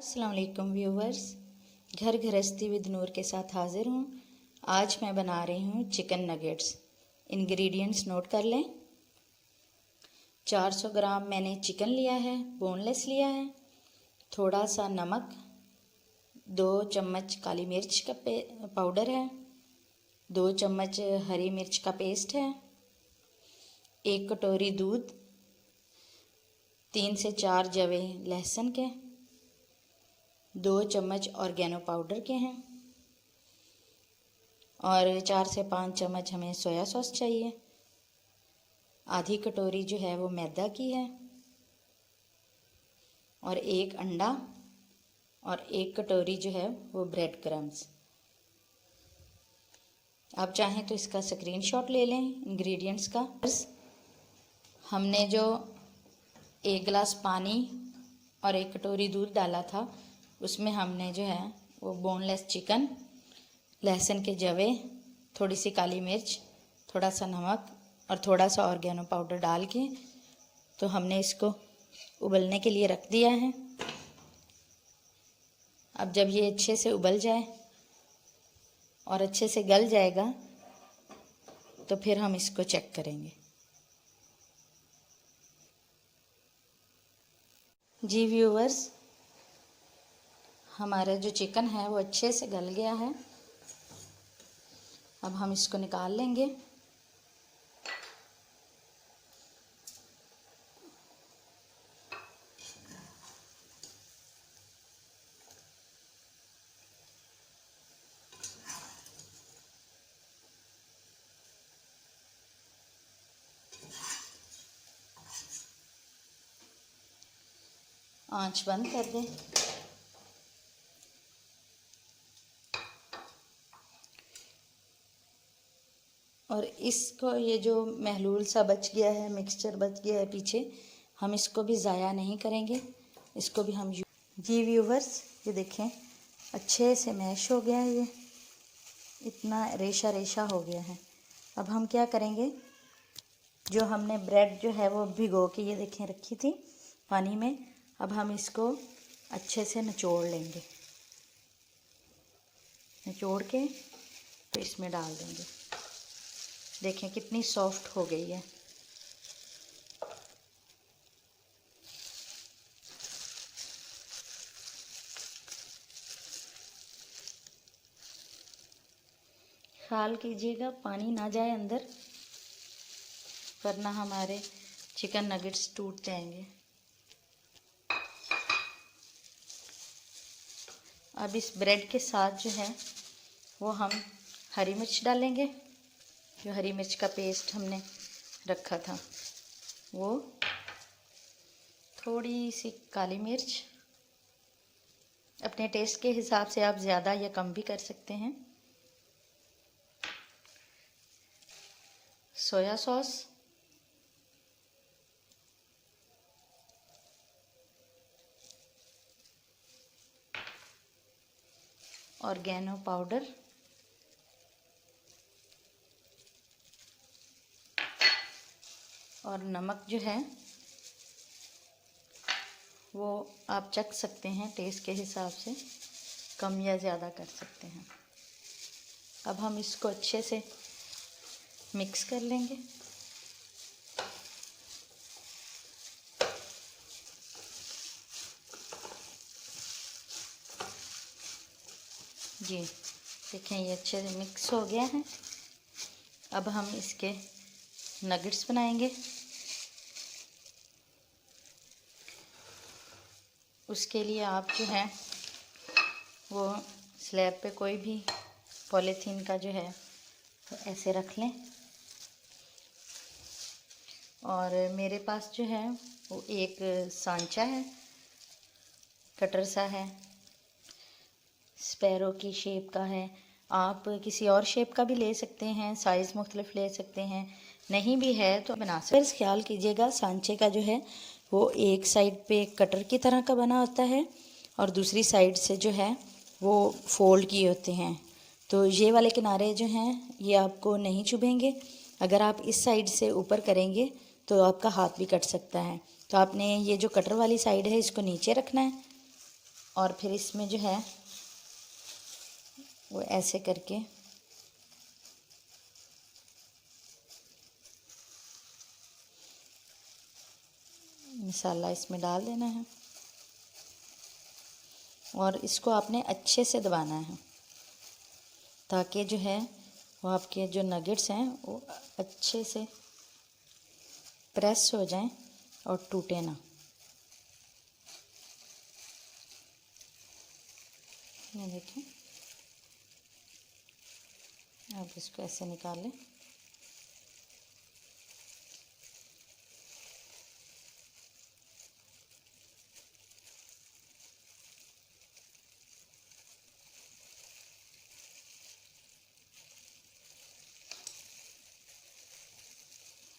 अस्सलाम वालेकुम व्यूवर्स, घर गृहस्थी विद नूर के साथ हाजिर हूँ। आज मैं बना रही हूँ चिकन नगेट्स। इंग्रेडिएंट्स नोट कर लें। 400 ग्राम मैंने चिकन लिया है, बोनलेस लिया है। थोड़ा सा नमक, 2 चम्मच काली मिर्च का पाउडर है, 2 चम्मच हरी मिर्च का पेस्ट है, 1 कटोरी दूध, 3 से 4 जवे लहसुन के, 2 चम्मच ऑर्गेनो पाउडर के हैं और 4 से 5 चम्मच हमें सोया सॉस चाहिए। आधी कटोरी जो है वो मैदा की है और 1 अंडा और 1 कटोरी जो है वो ब्रेड क्रम्स। आप चाहें तो इसका स्क्रीनशॉट ले लें इंग्रेडिएंट्स का। हमने जो 1 गिलास पानी और 1 कटोरी दूध डाला था, उसमें हमने जो है वो बोनलेस चिकन, लहसुन के जवे, थोड़ी सी काली मिर्च, थोड़ा सा नमक और थोड़ा सा ऑर्गेनो पाउडर डाल के तो हमने इसको उबलने के लिए रख दिया है। अब जब ये अच्छे से उबल जाए और अच्छे से गल जाएगा तो फिर हम इसको चेक करेंगे। जी व्यूअर्स, हमारा जो चिकन है वो अच्छे से गल गया है। अब हम इसको निकाल लेंगे। आंच बंद कर दें। और इसको ये जो महलूल सा बच गया है, मिक्सचर बच गया है पीछे, हम इसको भी ज़ाया नहीं करेंगे। इसको भी हम जी व्यूवर्स, ये देखें अच्छे से मैश हो गया है, ये इतना रेशा रेशा हो गया है। अब हम क्या करेंगे, जो हमने ब्रेड जो है वो भिगो के ये देखें रखी थी पानी में, अब हम इसको अच्छे से निचोड़ लेंगे। निचोड़ के तो इसमें डाल देंगे। देखें कितनी सॉफ्ट हो गई है। ख्याल कीजिएगा पानी ना जाए अंदर, वरना हमारे चिकन नगेट्स टूट जाएंगे। अब इस ब्रेड के साथ जो है वो हम हरी मिर्च डालेंगे। जो हरी मिर्च का पेस्ट हमने रखा था वो, थोड़ी सी काली मिर्च, अपने टेस्ट के हिसाब से आप ज़्यादा या कम भी कर सकते हैं। सोया सॉस, ऑर्गेनो पाउडर, और नमक जो है वो आप चख सकते हैं टेस्ट के हिसाब से, कम या ज़्यादा कर सकते हैं। अब हम इसको अच्छे से मिक्स कर लेंगे। जी देखें ये अच्छे से मिक्स हो गया है। अब हम इसके नगेट्स बनाएंगे। उसके लिए आप जो है वो स्लैब पे कोई भी पॉलीथीन का जो है तो ऐसे रख लें। और मेरे पास जो है वो एक सांचा है, कटर सा है, स्पैरो की शेप का है। आप किसी और शेप का भी ले सकते हैं, साइज़ मुख्तलिफ ले सकते हैं। नहीं भी है तो बना सकते हैं। ख्याल कीजिएगा सांचे का जो है वो एक साइड पे कटर की तरह का बना होता है और दूसरी साइड से जो है वो फोल्ड किए होते हैं। तो ये वाले किनारे जो हैं ये आपको नहीं चुभेंगे। अगर आप इस साइड से ऊपर करेंगे तो आपका हाथ भी कट सकता है। तो आपने ये जो कटर वाली साइड है इसको नीचे रखना है और फिर इसमें जो है वो ऐसे करके मसाला इसमें डाल देना है और इसको आपने अच्छे से दबाना है ताकि जो है वो आपके जो नगेट्स हैं वो अच्छे से प्रेस हो जाएं और टूटे ना। ये देखें, अब इसको ऐसे निकाल लें।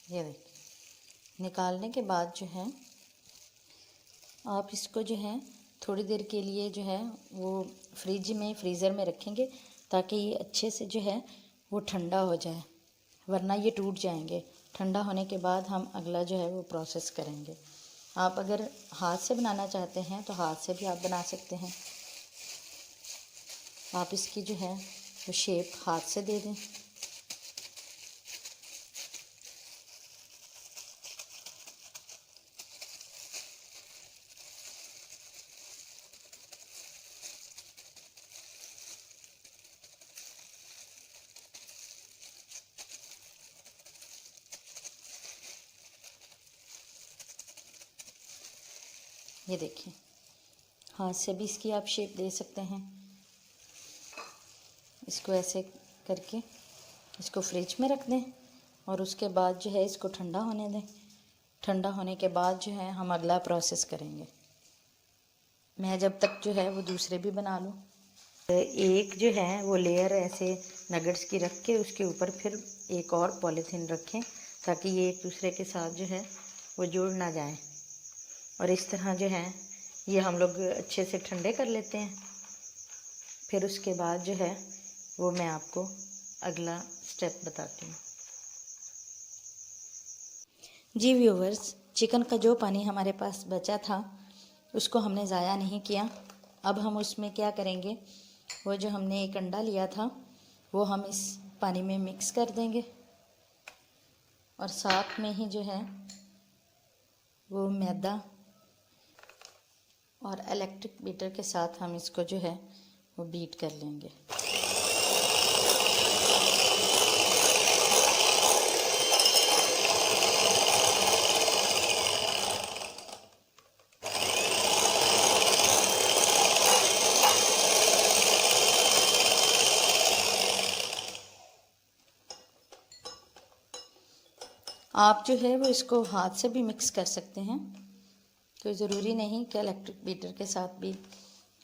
ये देखिए, निकालने के बाद जो है आप इसको जो है थोड़ी देर के लिए जो है वो फ्रीज़र में रखेंगे ताकि ये अच्छे से जो है वो ठंडा हो जाए, वरना ये टूट जाएंगे। ठंडा होने के बाद हम अगला जो है वो प्रोसेस करेंगे। आप अगर हाथ से बनाना चाहते हैं तो हाथ से भी आप बना सकते हैं। आप इसकी जो है वो शेप हाथ से दे दें। ये देखिए, हाथ से भी इसकी आप शेप दे सकते हैं। इसको ऐसे करके इसको फ्रिज में रख दें और उसके बाद जो है इसको ठंडा होने दें। ठंडा होने के बाद जो है हम अगला प्रोसेस करेंगे। मैं जब तक जो है वो दूसरे भी बना लूँ। एक जो है वो लेयर ऐसे नगेट्स की रख के उसके ऊपर फिर एक और पॉलीथीन रखें ताकि ये एक दूसरे के साथ जो है वो जुड़ ना जाए। और इस तरह जो है ये हम लोग अच्छे से ठंडे कर लेते हैं। फिर उसके बाद जो है वो मैं आपको अगला स्टेप बताती हूँ। जी व्यूवर्स, चिकन का जो पानी हमारे पास बचा था उसको हमने ज़ाया नहीं किया। अब हम उसमें क्या करेंगे, वो जो हमने एक अंडा लिया था वो हम इस पानी में मिक्स कर देंगे और साथ में ही जो है वो मैदा और इलेक्ट्रिक बीटर के साथ हम इसको जो है वो बीट कर लेंगे। आप जो है वो इसको हाथ से भी मिक्स कर सकते हैं, कोई ज़रूरी नहीं कि इलेक्ट्रिक बीटर के साथ भी।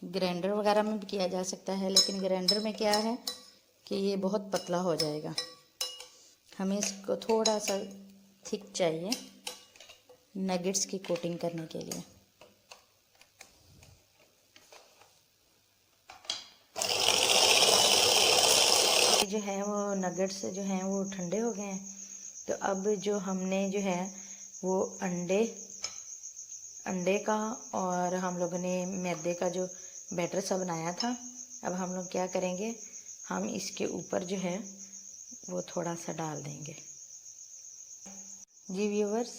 ग्राइंडर वगैरह में भी किया जा सकता है, लेकिन ग्राइंडर में क्या है कि ये बहुत पतला हो जाएगा। हमें इसको थोड़ा सा थिक चाहिए नगेट्स की कोटिंग करने के लिए। जो है वो नगेट्स जो हैं वो ठंडे हो गए हैं। तो अब जो हमने जो है वो अंडे का और हम लोगों ने मैदे का जो बैटर सा बनाया था, अब हम लोग क्या करेंगे, हम इसके ऊपर जो है वो थोड़ा सा डाल देंगे। जी व्यूवर्स,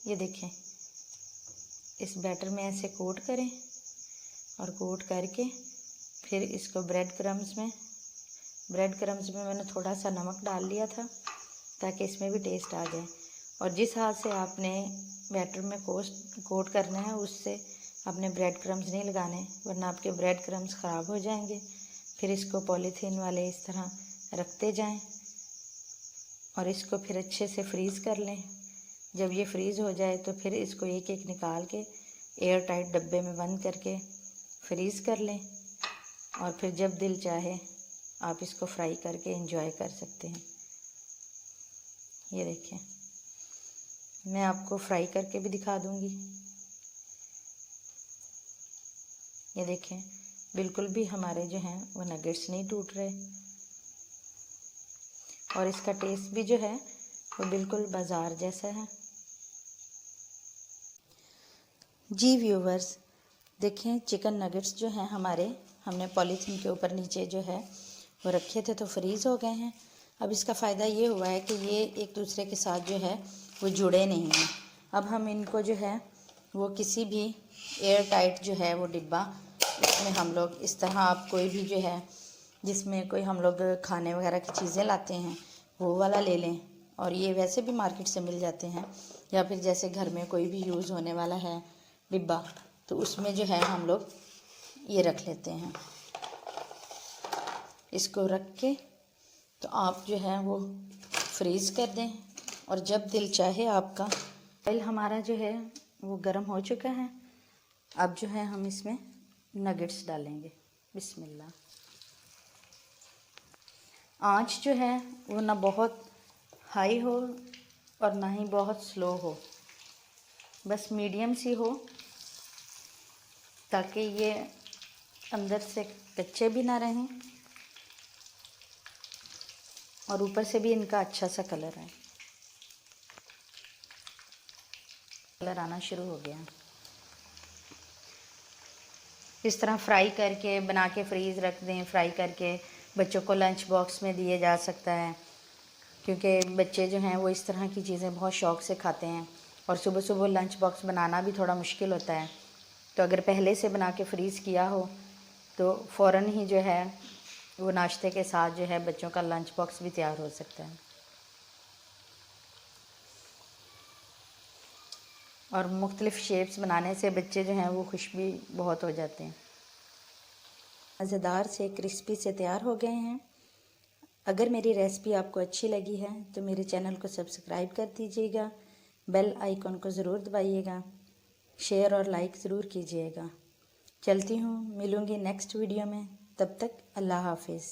ये देखें, इस बैटर में ऐसे कोट करें और कोट करके फिर इसको ब्रेड क्रम्स में मैंने थोड़ा सा नमक डाल लिया था ताकि इसमें भी टेस्ट आ जाए। और जिस हाथ से आपने बैटर में कोट करना है उससे अपने ब्रेड क्रम्स नहीं लगाने, वरना आपके ब्रेड क्रम्स ख़राब हो जाएंगे। फिर इसको पॉलीथीन वाले इस तरह रखते जाएं और इसको फिर अच्छे से फ्रीज़ कर लें। जब ये फ्रीज़ हो जाए तो फिर इसको एक एक निकाल के एयर टाइट डब्बे में बंद करके फ्रीज़ कर लें और फिर जब दिल चाहे आप इसको फ्राई करके एंजॉय कर सकते हैं। ये देखें, मैं आपको फ्राई करके भी दिखा दूंगी। ये देखें, बिल्कुल भी हमारे जो हैं वो नगेट्स नहीं टूट रहे और इसका टेस्ट भी जो है वो बिल्कुल बाज़ार जैसा है। जी व्यूवर्स, देखें चिकन नगेट्स जो हैं हमारे, हमने पॉलीथीन के ऊपर नीचे जो है वो रखे थे तो फ्रीज़ हो गए हैं। अब इसका फ़ायदा ये हुआ है कि ये एक दूसरे के साथ जो है वो जुड़े नहीं हैं। अब हम इनको जो है वो किसी भी एयर टाइट जो है वो डिब्बा, इसमें हम लोग इस तरह, आप कोई भी जो है जिसमें कोई हम लोग खाने वगैरह की चीज़ें लाते हैं वो वाला ले लें, और ये वैसे भी मार्केट से मिल जाते हैं, या फिर जैसे घर में कोई भी यूज़ होने वाला है डिब्बा, तो उसमें जो है हम लोग ये रख लेते हैं। इसको रख के तो आप जो है वो फ्रीज़ कर दें, और जब दिल चाहे आपका। ऑयल हमारा जो है वो गर्म हो चुका है। अब जो है हम इसमें नगेट्स डालेंगे। बिस्मिल्लाह। आंच जो है वो ना बहुत हाई हो और ना ही बहुत स्लो हो, बस मीडियम सी हो, ताकि ये अंदर से कच्चे भी ना रहें और ऊपर से भी इनका अच्छा सा कलर है। कलर आना शुरू हो गया। इस तरह फ्राई करके बना के फ्रीज़ रख दें। फ्राई करके बच्चों को लंच बॉक्स में दिए जा सकता है, क्योंकि बच्चे जो हैं वो इस तरह की चीज़ें बहुत शौक़ से खाते हैं, और सुबह सुबह लंच बॉक्स बनाना भी थोड़ा मुश्किल होता है। तो अगर पहले से बना के फ्रीज़ किया हो तो फ़ौरन ही जो है वो नाश्ते के साथ जो है बच्चों का लंच बॉक्स भी तैयार हो सकता है। और मुख्तलिफ़ शेप्स बनाने से बच्चे जो हैं वो खुश भी बहुत हो जाते हैं। मज़ेदार से क्रिस्पी से तैयार हो गए हैं। अगर मेरी रेसिपी आपको अच्छी लगी है तो मेरे चैनल को सब्सक्राइब कर दीजिएगा, बेल आइकॉन को ज़रूर दबाइएगा, शेयर और लाइक ज़रूर कीजिएगा। चलती हूँ, मिलूँगी नेक्स्ट वीडियो में। तब तक अल्लाह हाफिज़।